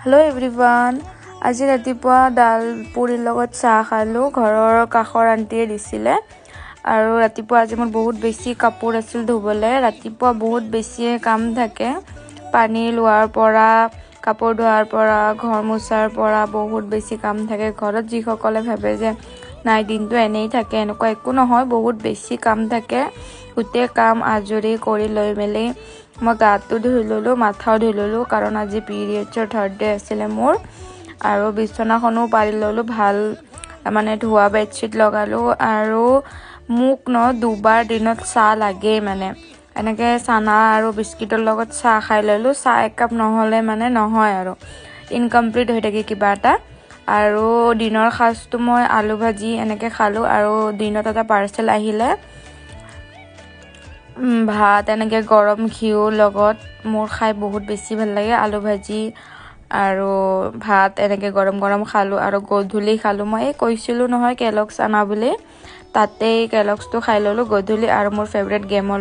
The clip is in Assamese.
हेलो एवरीवन আজি ৰাতিপুৱা দাল পুৰিৰ লগত চাহ খালো ঘৰৰ কাখৰ আন্টিয়ে দিছিলে আৰু ৰাতিপুৱা আজি মোৰ বহুত বেছি কাপোৰ আছিল ধুবলে ৰাতিপুৱা বহুত বেছি কাম থাকে পানী লোৱাৰ পৰা কাপোৰ ধোৱাৰ পৰা ঘৰ মুছাৰ পৰা বহুত বেছি কাম থাকে ঘৰত যি সকলে ভাবে যে নাই দিনটো এনেই থাকে এনেকুৱা একো নহয় বহুত বেছি কাম থাকে উতে কাম আজৰি কৰি লৈ মেলি মই গাটো ধুই ললো মাথাও ধুই ললো কাৰণ আজি পিৰিয়ডছৰ থাৰ্ড ডে আছিল মোৰ আৰু বিছনাখনো পাৰি ললো ভাল মানে ধোৱা বেডশিট লগালো আৰু মুক ন দুবাৰ দিনত চাহ লাগে মানে এনেকে চানা আৰু বিস্কিটৰ লগত চাহ খাই ললো চাহ এক কাপ নহলে মানে নহয় আৰু ইনকমপ্লিট হৈ থাকে কিবা এটা আৰু দিনৰ খাজটো মই আলু ভাজি এনেকে খালো আৰু দিনত এটা পাৰ্সেল আহিলে ভাত এনেকে গৰম ঘিউ লগত মোৰ খাই বহুত বেছি ভাল লাগে আলু ভাজি আৰু ভাত এনেকে গৰম গৰম খালো আৰু গধুলি খালো মই কৈছিলো নহয় কেলক্স আনা বুলি তাতে কেলক্সটো খাই ললো গধুলি আৰু মোৰ ফেভৰেট গেমৰ